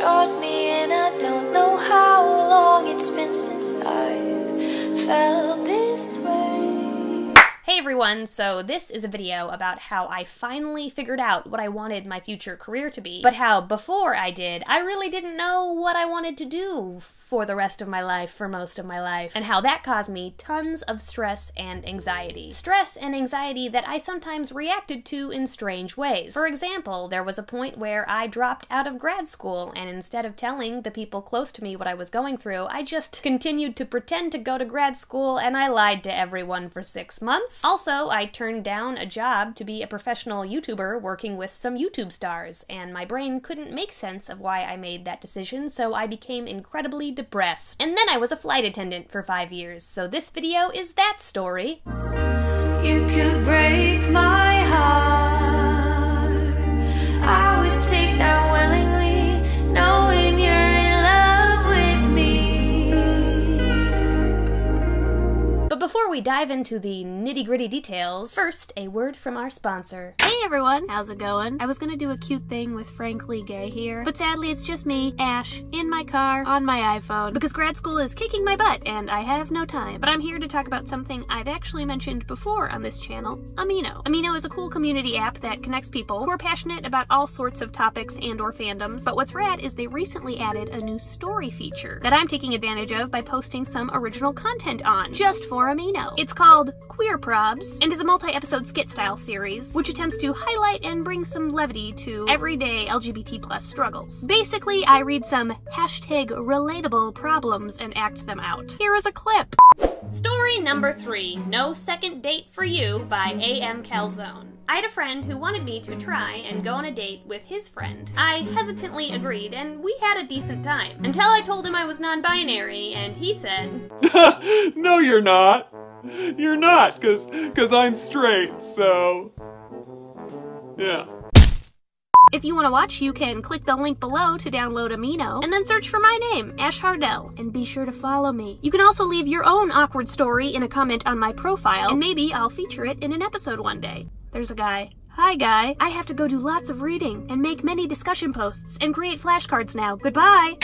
draws me in. I don't know how long it's been since I've felt this way. Hey everyone, so this is a video about how I finally figured out what I wanted my future career to be, but how before I did, I really didn't know what I wanted to do for the rest of my life, for most of my life, and how that caused me tons of stress and anxiety. Stress and anxiety that I sometimes reacted to in strange ways. For example, there was a point where I dropped out of grad school, and instead of telling the people close to me what I was going through, I just continued to pretend to go to grad school, and I lied to everyone for 6 months. Also, I turned down a job to be a professional YouTuber working with some YouTube stars, and my brain couldn't make sense of why I made that decision, so I became incredibly depressed. And then I was a flight attendant for 5 years, so this video is that story. You could break my heart, I would take that willingly, knowing you're in love with me. But before we dive into the nitty-gritty details, first, a word from our sponsor. Hey everyone, how's it going? I was gonna do a cute thing with Frankly Gay here, but sadly it's just me, Ash, in my car, on my iPhone, because grad school is kicking my butt and I have no time. But I'm here to talk about something I've actually mentioned before on this channel, Amino. Amino is a cool community app that connects people who are passionate about all sorts of topics and or fandoms, but what's rad is they recently added a new story feature that I'm taking advantage of by posting some original content on, just for Amino. It's called Queer Probs, and is a multi-episode skit-style series, which attempts to highlight and bring some levity to everyday LGBT+ struggles. Basically, I read some #relatable problems and act them out. Here is a clip. Story number 3, No Second Date for You by A.M. Calzone. I had a friend who wanted me to try and go on a date with his friend. I hesitantly agreed, and we had a decent time. Until I told him I was non-binary, and he said, No, you're not. You're not, cause I'm straight, so... yeah. If you want to watch, you can click the link below to download Amino, and then search for my name, Ash Hardell, and be sure to follow me. You can also leave your own awkward story in a comment on my profile, and maybe I'll feature it in an episode one day. There's a guy. Hi, guy. I have to go do lots of reading, and make many discussion posts, and create flashcards now. Goodbye!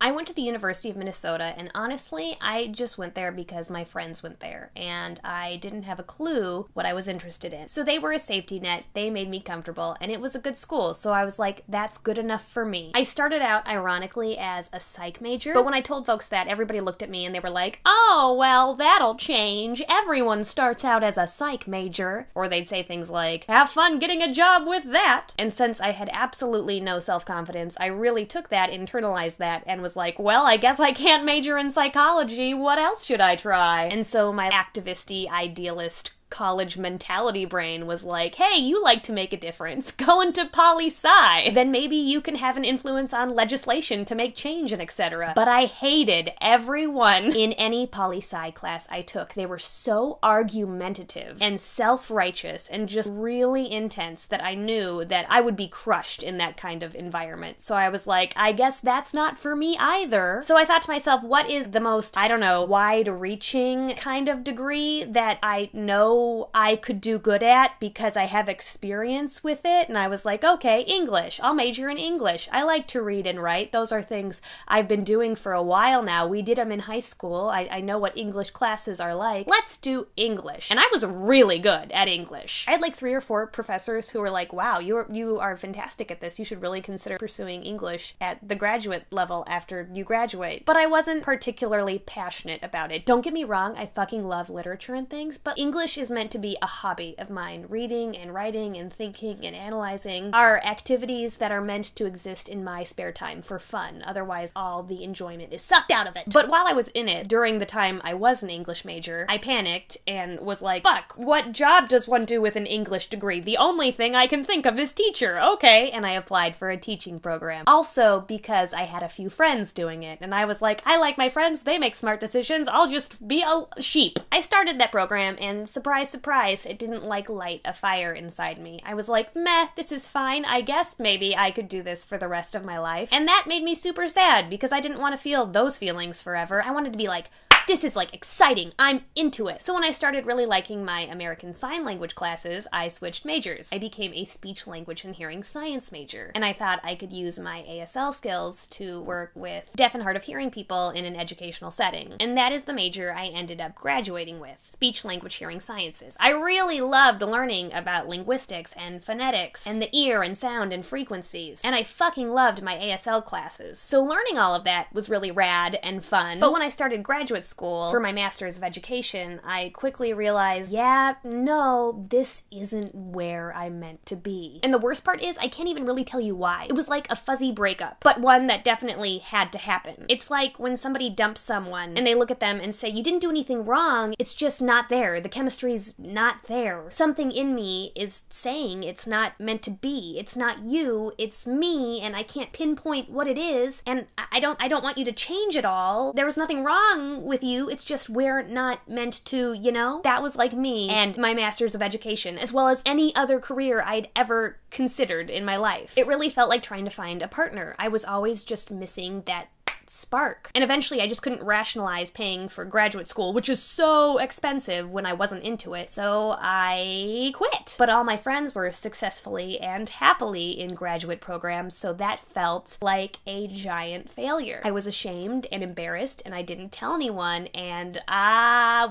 I went to the University of Minnesota, and honestly, I just went there because my friends went there, and I didn't have a clue what I was interested in. So they were a safety net, they made me comfortable, and it was a good school, so I was like, that's good enough for me. I started out, ironically, as a psych major, but when I told folks that, everybody looked at me and they were like, oh, well, that'll change. Everyone starts out as a psych major. Or they'd say things like, have fun getting a job with that. And since I had absolutely no self-confidence, I really took that, internalized that, and was like, well, I guess I can't major in psychology, what else should I try? And so my activisty, idealist, college mentality brain was like, hey, you like to make a difference, go into poli-sci. Then maybe you can have an influence on legislation to make change and etc. But I hated everyone in any poli-sci class I took. They were so argumentative and self-righteous and just really intense that I knew that I would be crushed in that kind of environment. So I was like, I guess that's not for me either. So I thought to myself, what is the most, I don't know, wide-reaching kind of degree that I know I could do good at because I have experience with it? And I was like, okay, English. I'll major in English. I like to read and write. Those are things I've been doing for a while now. We did them in high school. I know what English classes are like. Let's do English. And I was really good at English. I had like 3 or 4 professors who were like, wow, you are fantastic at this. You should really consider pursuing English at the graduate level after you graduate. But I wasn't particularly passionate about it. Don't get me wrong, I fucking love literature and things, but English is meant to be a hobby of mine. Reading and writing and thinking and analyzing are activities that are meant to exist in my spare time for fun. Otherwise, all the enjoyment is sucked out of it. But while I was in it, during the time I was an English major, I panicked and was like, fuck, what job does one do with an English degree? The only thing I can think of is teacher. Okay. And I applied for a teaching program. Also because I had a few friends doing it, and I was like, I like my friends, they make smart decisions, I'll just be a sheep. I started that program, and surprise, surprise, it didn't like light a fire inside me. I was like, meh, this is fine. I guess maybe I could do this for the rest of my life. And that made me super sad because I didn't want to feel those feelings forever. I wanted to be like, this is like exciting, I'm into it. So when I started really liking my American Sign Language classes, I switched majors. I became a speech, language, and hearing science major. And I thought I could use my ASL skills to work with deaf and hard of hearing people in an educational setting. And that is the major I ended up graduating with, speech, language, hearing sciences. I really loved learning about linguistics and phonetics and the ear and sound and frequencies. And I fucking loved my ASL classes. So learning all of that was really rad and fun. But when I started graduate school for my Master's of Education, I quickly realized, yeah, no, this isn't where I'm meant to be. And the worst part is, I can't even really tell you why. It was like a fuzzy breakup, but one that definitely had to happen. It's like when somebody dumps someone and they look at them and say, you didn't do anything wrong, it's just not there. The chemistry's not there. Something in me is saying it's not meant to be. It's not you, it's me, and I can't pinpoint what it is, and I don't want you to change it all. There was nothing wrong with you, it's just we're not meant to, you know? That was like me and my Master's of Education, as well as any other career I'd ever considered in my life. It really felt like trying to find a partner. I was always just missing that spark. And eventually I just couldn't rationalize paying for graduate school, which is so expensive when I wasn't into it, so I quit. But all my friends were successfully and happily in graduate programs, so that felt like a giant failure. I was ashamed and embarrassed, and I didn't tell anyone, and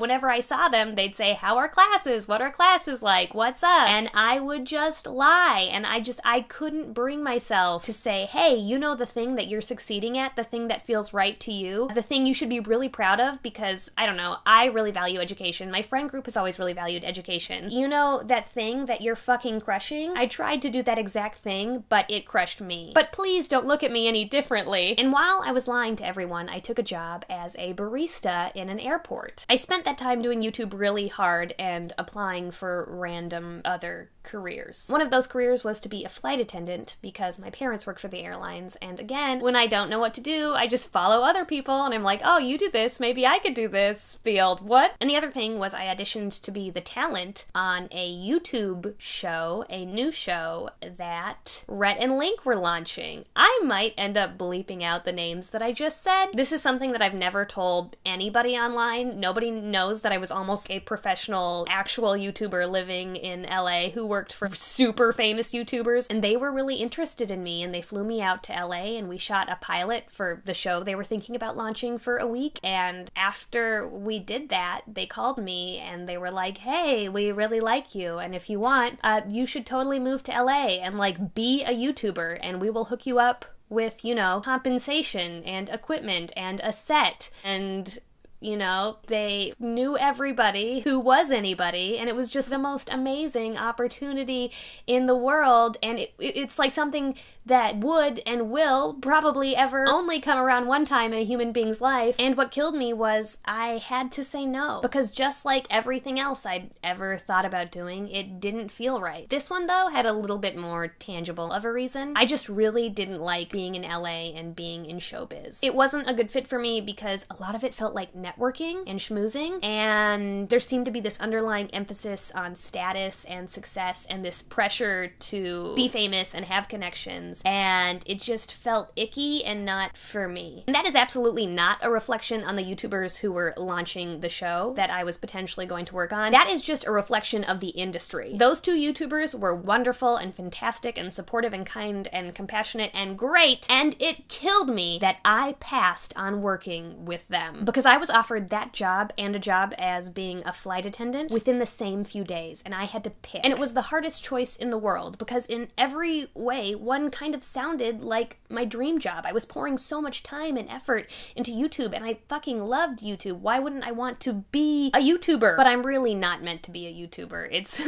whenever I saw them, they'd say, how are classes? What are classes like? What's up? And I would just lie, and I couldn't bring myself to say, hey, you know the thing that you're succeeding at, the thing that feels right to you, the thing you should be really proud of, because, I don't know, I really value education. My friend group has always really valued education. You know that thing that you're fucking crushing? I tried to do that exact thing, but it crushed me. But please don't look at me any differently. And while I was lying to everyone, I took a job as a barista in an airport. I spent that time doing YouTube really hard and applying for random other careers. One of those careers was to be a flight attendant because my parents work for the airlines, and again, when I don't know what to do, I just follow other people, and I'm like, oh, you do this, maybe I could do this field, what? And the other thing was I auditioned to be the talent on a YouTube show, a new show that Rhett and Link were launching. I might end up bleeping out the names that I just said. This is something that I've never told anybody online. Nobody knows that I was almost a professional, actual YouTuber living in LA who worked for super famous YouTubers, and they were really interested in me, and they flew me out to LA, and we shot a pilot for the show they were thinking about launching for a week. And after we did that, they called me and they were like, hey, we really like you, and if you want, you should totally move to LA and like be a YouTuber, and we will hook you up with, you know, compensation and equipment and a set. And you know, they knew everybody who was anybody, and it was just the most amazing opportunity in the world, and it's like something that would and will probably ever only come around one time in a human being's life. And what killed me was I had to say no, because just like everything else I'd ever thought about doing, it didn't feel right. This one, though, had a little bit more tangible of a reason. I just really didn't like being in LA and being in showbiz. It wasn't a good fit for me because a lot of it felt like networking and schmoozing, and there seemed to be this underlying emphasis on status and success and this pressure to be famous and have connections, and it just felt icky and not for me. And that is absolutely not a reflection on the YouTubers who were launching the show that I was potentially going to work on. That is just a reflection of the industry. Those two YouTubers were wonderful and fantastic and supportive and kind and compassionate and great, and it killed me that I passed on working with them, because I was offered that job and a job as being a flight attendant within the same few days, and I had to pick. And it was the hardest choice in the world, because in every way, one kind of sounded like my dream job. I was pouring so much time and effort into YouTube, and I fucking loved YouTube. Why wouldn't I want to be a YouTuber? But I'm really not meant to be a YouTuber. It's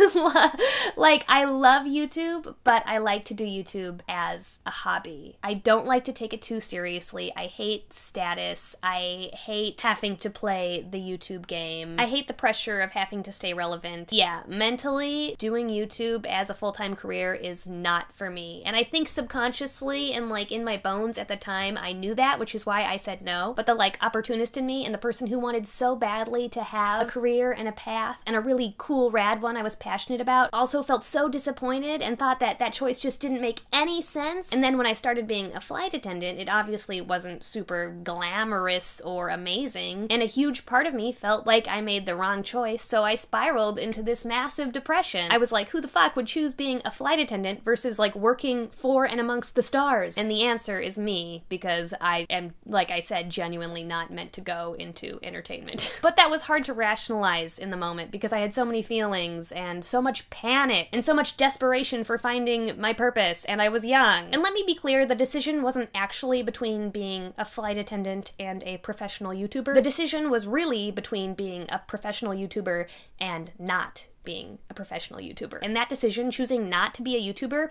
like, I love YouTube, but I like to do YouTube as a hobby. I don't like to take it too seriously. I hate status. I hate having to play the YouTube game. I hate the pressure of having to stay relevant. Yeah, mentally, doing YouTube as a full-time career is not for me. And I think subconsciously and like in my bones at the time, I knew that, which is why I said no. But the like opportunist in me and the person who wanted so badly to have a career and a path and a really cool, rad one I was passionate about also felt so disappointed and thought that that choice just didn't make any sense. And then when I started being a flight attendant, it obviously wasn't super glamorous or amazing. and a huge part of me felt like I made the wrong choice, so I spiraled into this massive depression. I was like, who the fuck would choose being a flight attendant versus like working for and amongst the stars? And the answer is me, because I am, like I said, genuinely not meant to go into entertainment. But that was hard to rationalize in the moment because I had so many feelings and so much panic and so much desperation for finding my purpose, and I was young. And let me be clear, the decision wasn't actually between being a flight attendant and a professional YouTuber. The decision was really between being a professional YouTuber and not being a professional YouTuber. And that decision, choosing not to be a YouTuber,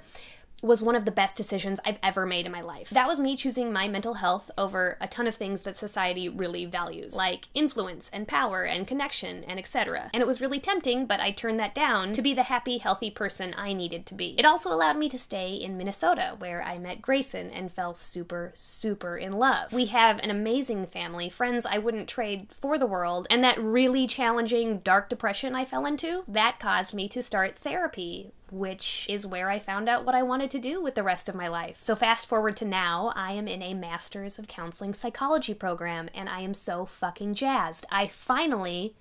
was one of the best decisions I've ever made in my life. That was me choosing my mental health over a ton of things that society really values, like influence and power and connection and etc. And it was really tempting, but I turned that down to be the happy, healthy person I needed to be. It also allowed me to stay in Minnesota, where I met Grayson and fell super, super in love. We have an amazing family, friends I wouldn't trade for the world, and that really challenging dark depression I fell into, that caused me to start therapy, which is where I found out what I wanted to do with the rest of my life. So fast forward to now, I am in a Master's of Counseling Psychology program, and I am so fucking jazzed. I finally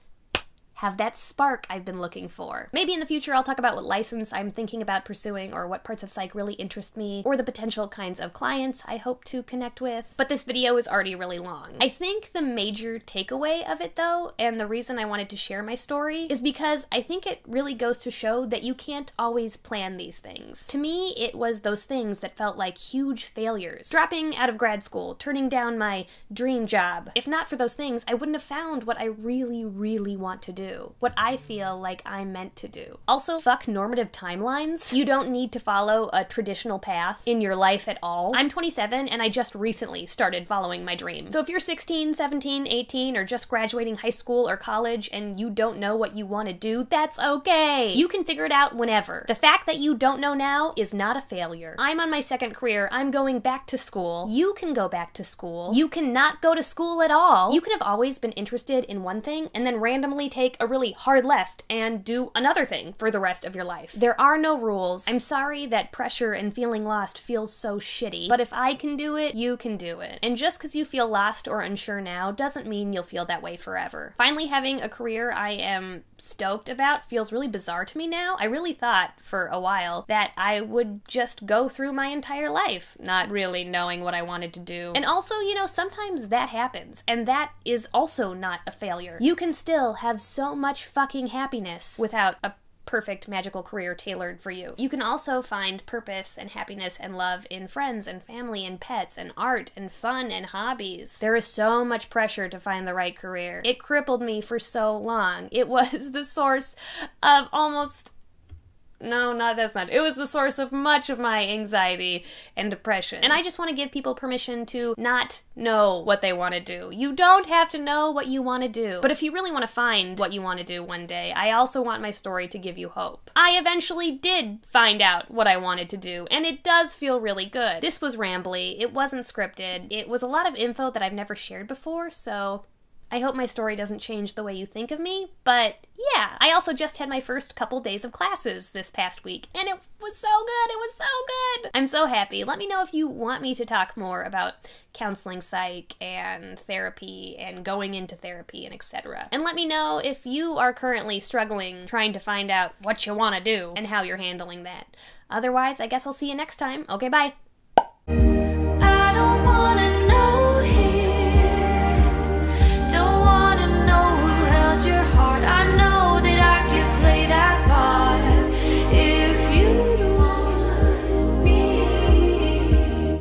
have that spark I've been looking for. Maybe in the future I'll talk about what license I'm thinking about pursuing, or what parts of psych really interest me, or the potential kinds of clients I hope to connect with. But this video is already really long. I think the major takeaway of it though, and the reason I wanted to share my story, is because I think it really goes to show that you can't always plan these things. To me, it was those things that felt like huge failures. Dropping out of grad school, turning down my dream job. If not for those things, I wouldn't have found what I really, really want to do. What I feel like I'm meant to do. Also, fuck normative timelines. You don't need to follow a traditional path in your life at all. I'm 27 and I just recently started following my dream. So if you're 16, 17, 18, or just graduating high school or college and you don't know what you want to do, that's okay. You can figure it out whenever. The fact that you don't know now is not a failure. I'm on my second career. I'm going back to school. You can go back to school. You can not go to school at all. You can have always been interested in one thing and then randomly take a really hard left and do another thing for the rest of your life. There are no rules. I'm sorry that pressure and feeling lost feels so shitty, but if I can do it, you can do it. And just because you feel lost or unsure now doesn't mean you'll feel that way forever. Finally having a career I am stoked about feels really bizarre to me now. I really thought for a while that I would just go through my entire life not really knowing what I wanted to do. And also, you know, sometimes that happens, and that is also not a failure. You can still have so much fucking happiness without a perfect magical career tailored for you. You can also find purpose and happiness and love in friends and family and pets and art and fun and hobbies. There is so much pressure to find the right career. It crippled me for so long. It was the source of almost... No, that's not. It was the source of much of my anxiety and depression. And I just want to give people permission to not know what they want to do. You don't have to know what you want to do. But if you really want to find what you want to do one day, I also want my story to give you hope. I eventually did find out what I wanted to do, and it does feel really good. This was rambly. It wasn't scripted. It was a lot of info that I've never shared before, so I hope my story doesn't change the way you think of me, but yeah. I also just had my first couple days of classes this past week, and it was so good! It was so good! I'm so happy. Let me know if you want me to talk more about counseling psych and therapy and going into therapy and etc. And let me know if you are currently struggling trying to find out what you want to do and how you're handling that. Otherwise, I guess I'll see you next time. Okay, bye!